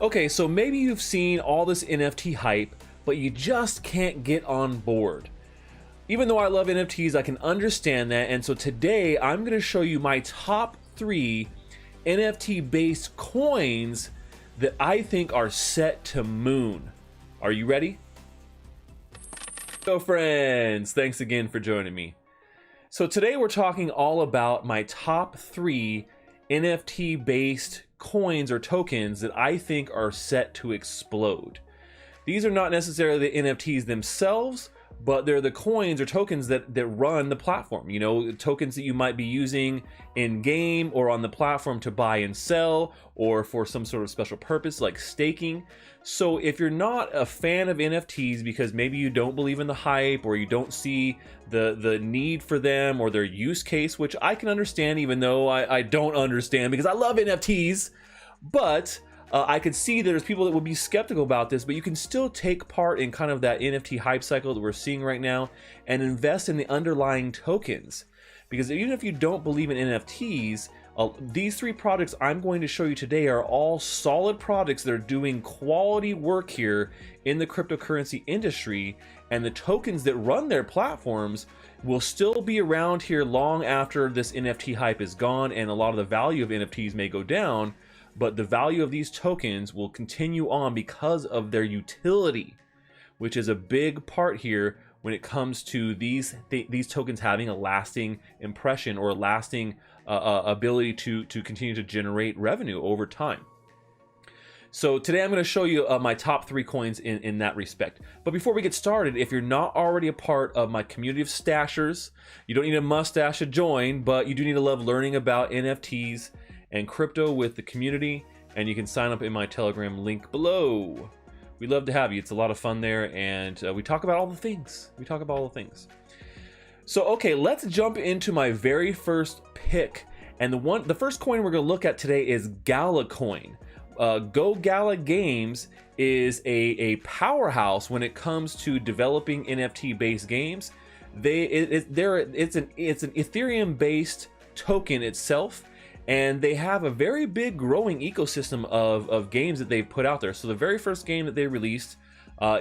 Okay, so maybe you've seen all this NFT hype, but you just can't get on board. Even though I love NFTs, I can understand that. And so today I'm going to show you my top 3 NFT based coins that I think are set to moon. Are you ready? So friends, thanks again for joining me. So today we're talking all about my top 3 NFT based coins or tokens that I think are set to explode. These are not necessarily the NFTs themselves, but they're the coins or tokens that run the platform. You know, tokens that you might be using in game or on the platform to buy and sell, or for some sort of special purpose like staking. So if you're not a fan of NFTs because maybe you don't believe in the hype, or you don't see the need for them or their use case, which I can understand, even though I don't understand because I love NFTs, but I could see that there's people that would be skeptical about this, but you can still take part in kind of that NFT hype cycle that we're seeing right now and invest in the underlying tokens. Because even if you don't believe in NFTs, these 3 products I'm going to show you today are all solid products that are doing quality work here in the cryptocurrency industry, and the tokens that run their platforms will still be around here long after this NFT hype is gone, and a lot of the value of NFTs may go down. But the value of these tokens will continue on because of their utility, which is a big part here when it comes to these tokens having a lasting impression or a lasting ability to continue to generate revenue over time. So today I'm going to show you my top 3 coins in that respect. But before we get started, if you're not already a part of my community of stashers, you don't need a mustache to join, but you do need to love learning about NFTs and crypto with the community, and you can sign up in my Telegram link below. We'd love to have you. It's a lot of fun there, and we talk about all the things. So okay, let's jump into my very first pick, and the first coin we're going to look at today is Gala Coin. Go Gala Games is a powerhouse when it comes to developing NFT-based games. It's an Ethereum-based token itself, and they have a very big growing ecosystem of games that they've put out there. So the very first game that they released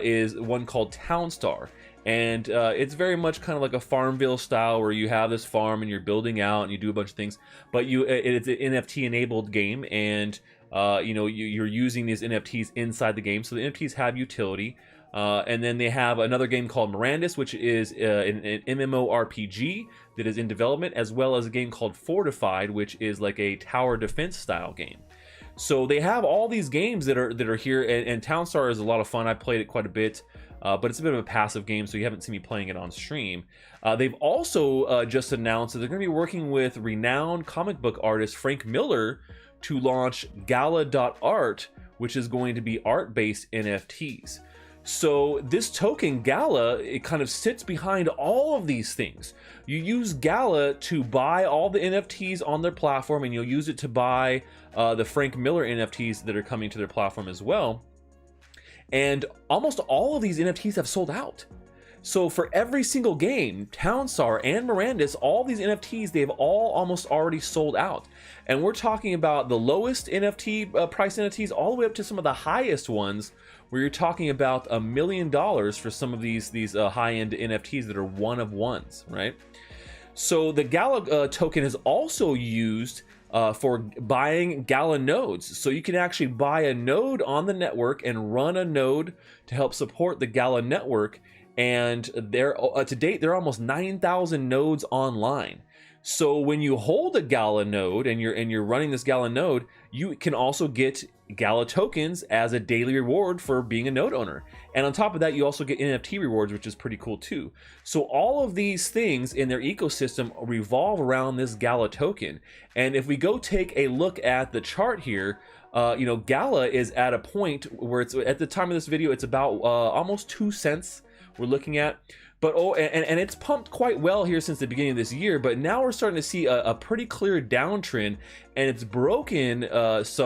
is one called Townstar, and it's very much kind of like a Farmville style, where you have this farm and you're building out and you do a bunch of things, but it's an NFT enabled game, and you're using these NFTs inside the game, so the NFTs have utility. And then they have another game called Mirandus, which is an MMORPG that is in development, as well as a game called Fortified, which is like a tower defense style game. So they have all these games that are here, and Townstar is a lot of fun. I played it quite a bit, but it's a bit of a passive game, so you haven't seen me playing it on stream. They've also just announced that they're going to be working with renowned comic book artist Frank Miller to launch Gala.art, which is going to be art-based NFTs. So this token Gala, it kind of sits behind all of these things. You use Gala to buy all the NFTs on their platform, and you'll use it to buy the Frank Miller NFTs that are coming to their platform as well. And almost all of these NFTs have sold out. So for every single game, Townstar and Mirandus, all these NFTs, they've all almost already sold out. And we're talking about the lowest NFT price NFTs all the way up to some of the highest ones, where you're talking about $1 million for some of these high-end NFTs that are one of ones, right? So the Gala token is also used for buying Gala nodes. So you can actually buy a node on the network and run a node to help support the Gala network. And to date, there are almost 9,000 nodes online. So when you hold a Gala node and you're running this Gala node, you can also get Gala tokens as a daily reward for being a node owner. And on top of that, you also get NFT rewards, which is pretty cool too. So all of these things in their ecosystem revolve around this Gala token. And if we go take a look at the chart here, Gala is at a point where it's, at the time of this video, it's about almost 2 cents we're looking at. But and it's pumped quite well here since the beginning of this year, but now we're starting to see a pretty clear downtrend, and it's broken it's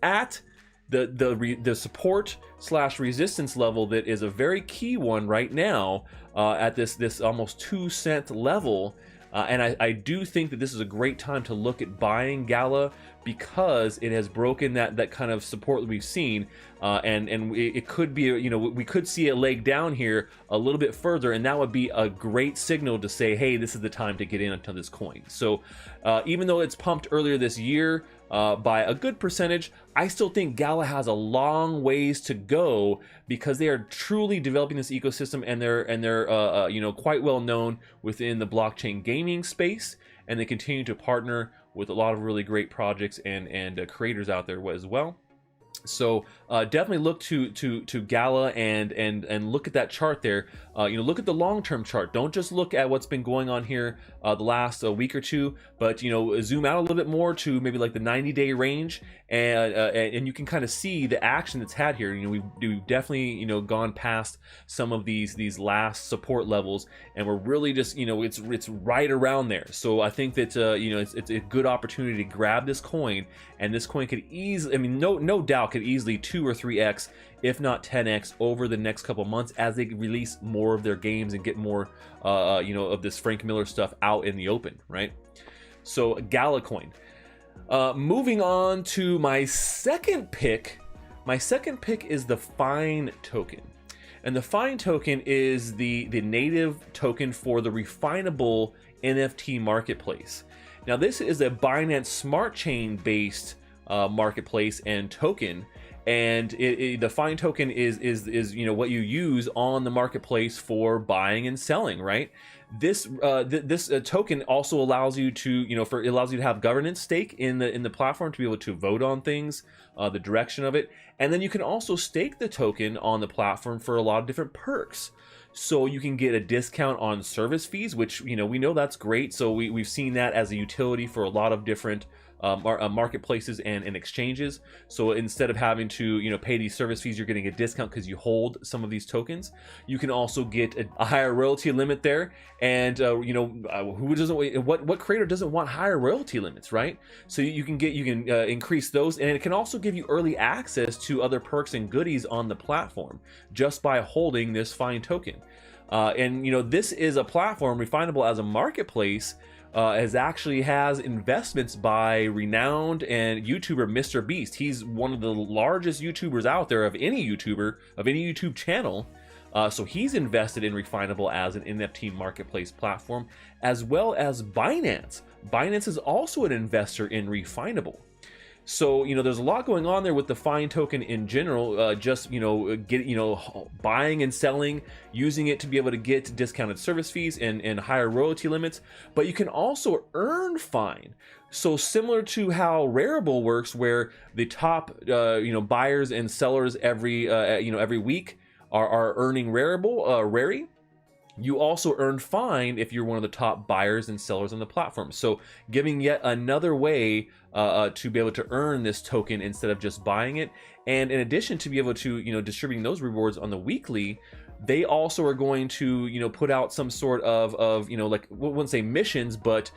at the support / resistance level that is a very key one right now, at this almost 2 cent level. And I do think that this is a great time to look at buying Gala, because it has broken that kind of support that we've seen, and it could be, you know, we could see a leg down here a little bit further, and that would be a great signal to say, hey, this is the time to get in onto this coin. So even though it's pumped earlier this year by a good percentage, I still think Gala has a long ways to go, because they are truly developing this ecosystem, and they're you know, quite well known within the blockchain gaming space, and they continue to partner with a lot of really great projects and creators out there as well. So definitely look to Gala and look at that chart there. You know, look at the long-term chart. Don't just look at what's been going on here the last week or two, but you know, zoom out a little bit more to maybe like the 90-day range, and you can kind of see the action that's had here. You know, we've definitely, you know, gone past some of these last support levels, and we're really just, you know, it's right around there. So I think that you know, it's a good opportunity to grab this coin, and this coin could easily, I mean, no doubt, could easily 2 or 3x, if not 10x, over the next couple months as they release more of their games and get more you know, of this Frank Miller stuff out in the open, right? So Gala coin. Moving on to my second pick. My second pick is the Fine token. And the Fine token is the native token for the refinable NFT marketplace. Now this is a Binance Smart Chain based marketplace and token, and the Fine token is you know, what you use on the marketplace for buying and selling, right? This token also allows you to, you know, it allows you to have governance stake in the platform, to be able to vote on things, the direction of it, and then you can also stake the token on the platform for a lot of different perks. So you can get a discount on service fees, which, you know, we know that's great. So we've seen that as a utility for a lot of different marketplaces and exchanges. So instead of having to, you know, pay these service fees, you're getting a discount because you hold some of these tokens. You can also get a higher royalty limit there, and you know, who doesn't, what creator doesn't want higher royalty limits, right? So you can increase those, and it can also give you early access to other perks and goodies on the platform just by holding this Fine token. And you know, this is a platform, Refinable as a marketplace, has investments by renowned and YouTuber Mr. Beast. He's one of the largest YouTubers out there, of any YouTuber, of any YouTube channel. So he's invested in Refinable as an NFT marketplace platform, as well as Binance. Binance is also an investor in Refinable. So, you know, there's a lot going on there with the Fine token in general, just, you know, buying and selling, using it to be able to get discounted service fees and higher royalty limits, but you can also earn Fine. So similar to how Rarible works, where the top, you know, buyers and sellers every week are earning Rari. You also earn Fine if you're one of the top buyers and sellers on the platform. So giving yet another way to be able to earn this token instead of just buying it. And in addition to be able to, you know, distributing those rewards on the weekly, they also are going to, you know, put out some sort of you know, like, I wouldn't say missions, but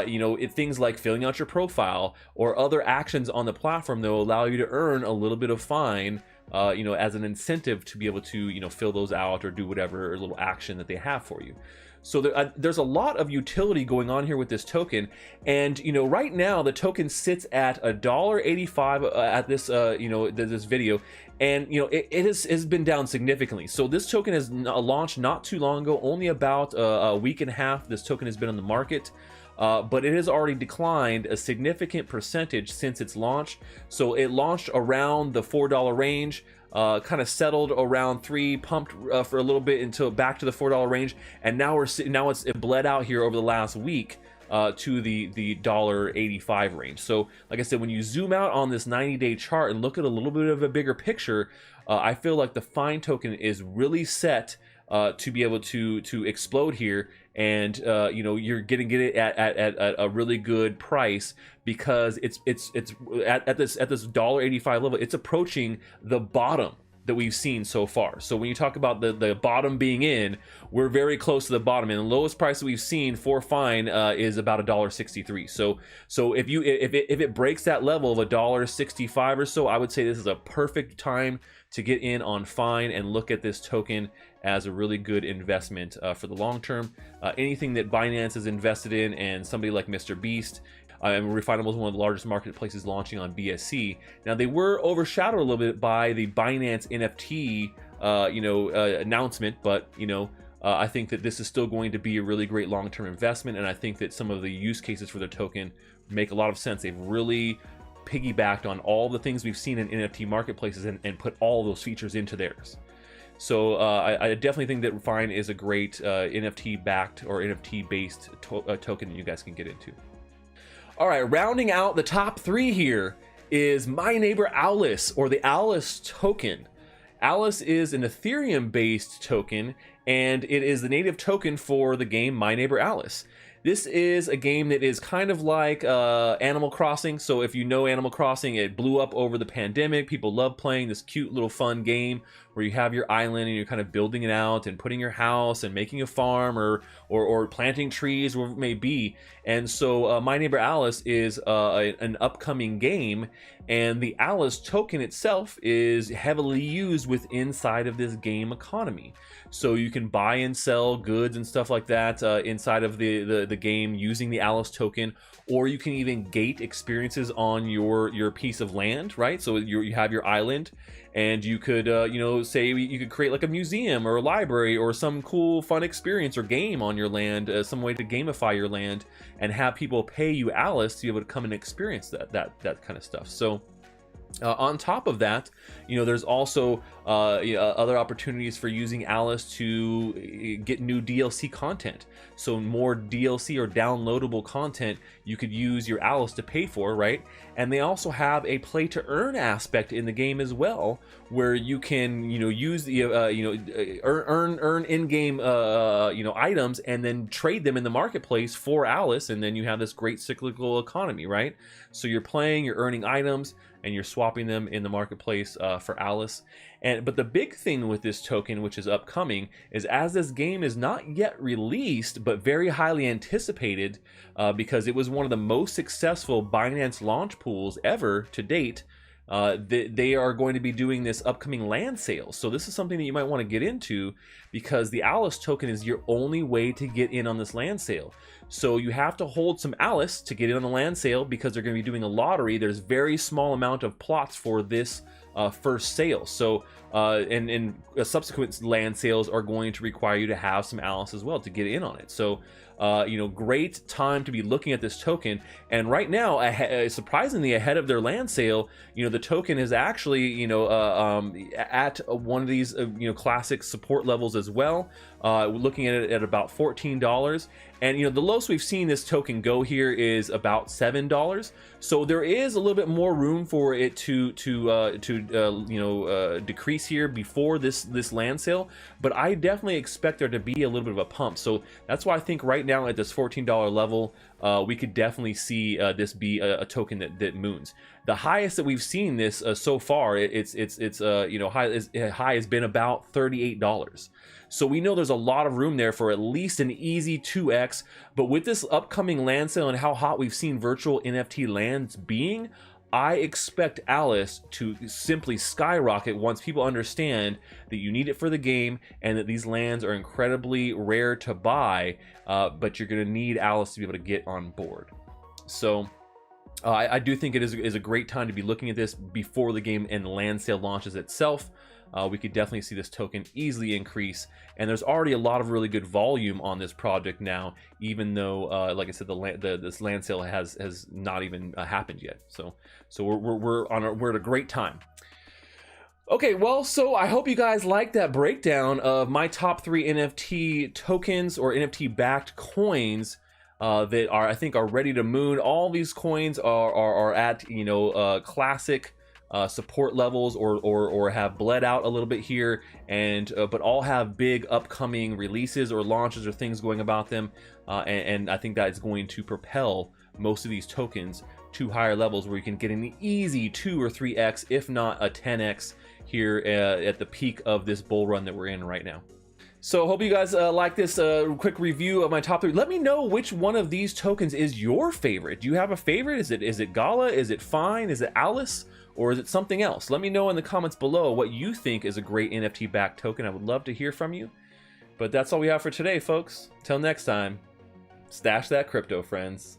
you know, things like filling out your profile or other actions on the platform that will allow you to earn a little bit of Fine, you know, as an incentive to be able to, you know, fill those out or do whatever little action that they have for you. So there's a lot of utility going on here with this token, and you know, right now the token sits at $1.85 at this you know, this video, and you know, it has been down significantly. So this token has launched not too long ago, only about a week and a half. This token has been on the market. But it has already declined a significant percentage since its launch. So it launched around the $4 range, kind of settled around 3, pumped for a little bit until back to the $4 range, and now it bled out here over the last week to the $1.85 range. So like I said, when you zoom out on this 90-day chart and look at a little bit of a bigger picture, I feel like the Fine token is really set to be able to explode here, and you know, you're gonna get it at a really good price, because it's at this $1.85 level. It's approaching the bottom that we've seen so far. So when you talk about the bottom being in, we're very close to the bottom, and the lowest price that we've seen for Fine is about $1.63. So if it breaks that level of $1.65 or so, I would say this is a perfect time to get in on Fine and look at this token as a really good investment for the long term. Anything that Binance is invested in, and somebody like Mr. Beast, and Refinable is one of the largest marketplaces launching on BSC. Now, they were overshadowed a little bit by the Binance NFT announcement, but I think that this is still going to be a really great long-term investment, and I think that some of the use cases for the token make a lot of sense. They've really piggybacked on all the things we've seen in NFT marketplaces and put all those features into theirs. So I definitely think that Fine is a great NFT-backed or NFT-based token that you guys can get into. All right, rounding out the top 3 here is My Neighbor Alice, or the Alice token. Alice is an Ethereum-based token, and it is the native token for the game My Neighbor Alice. This is a game that is kind of like Animal Crossing. So if you know Animal Crossing, it blew up over the pandemic. People love playing this cute little fun game where you have your island and you're kind of building it out and putting your house and making a farm or planting trees, whatever it may be. And so My Neighbor Alice is an upcoming game, and the Alice token itself is heavily used inside of this game economy. So you can buy and sell goods and stuff like that inside of the game using the Alice token, or you can even gate experiences on your piece of land, right? So you have your island, and you could say you could create like a museum or a library or some cool fun experience or game on your land, some way to gamify your land and have people pay you Alice to be able to come and experience that kind of stuff. So on top of that, there's also other opportunities for using Alice to get new DLC content. So more DLC or downloadable content you could use your Alice to pay for, right? And they also have a play to earn aspect in the game as well, where you can use the earn in-game items and then trade them in the marketplace for Alice, and then you have this great cyclical economy, right? So you're playing, you're earning items, and you're swapping them in the marketplace for Alice. But the big thing with this token, which is upcoming, is as this game is not yet released but very highly anticipated, because it was one of the most successful Binance launch pools ever to date, they are going to be doing this upcoming land sale. So this is something that you might want to get into, because the Alice token is your only way to get in on this land sale. So you have to hold some Alice to get in on the land sale, because they're going to be doing a lottery. There's very small amount of plots for this first sale. So and subsequent land sales are going to require you to have some Alice as well to get in on it. So great time to be looking at this token. And right now, surprisingly ahead of their land sale, the token is actually at one of these classic support levels as well. Looking at it at about $14, and the lowest we've seen this token go here is about $7. So there is a little bit more room for it to decrease here before this land sale, but I definitely expect there to be a little bit of a pump. So that's why I think right now at this $14 level, we could definitely see this be a token that moons. The highest that we've seen this so far, high has been about $38. So we know there's a lot of room there for at least an easy 2x. But with this upcoming land sale and how hot we've seen virtual NFT lands being, I expect Alice to simply skyrocket once people understand that you need it for the game and that these lands are incredibly rare to buy, but you're going to need Alice to be able to get on board. So I do think it is a great time to be looking at this before the game and the land sale launches itself. We could definitely see this token easily increase, and there's already a lot of really good volume on this project now, even though like I said, this land sale has not even happened yet. So we're at a great time. Okay, well, so I hope you guys liked that breakdown of my top 3 NFT tokens or NFT backed coins that I think are ready to moon. All these coins are at classic support levels or have bled out a little bit here, and but all have big upcoming releases or launches or things going about them, and I think that is going to propel most of these tokens to higher levels where you can get an easy 2 or 3x, if not a 10x here at the peak of this bull run that we're in right now. So hope you guys like this quick review of my top 3. Let me know which one of these tokens is your favorite. Do you have a favorite? Is it Gala? Is it Fine? Is it Alice? Or is it something else? Let me know in the comments below what you think is a great NFT backed token. I would love to hear from you. But that's all we have for today, folks. Till next time, stash that crypto, friends.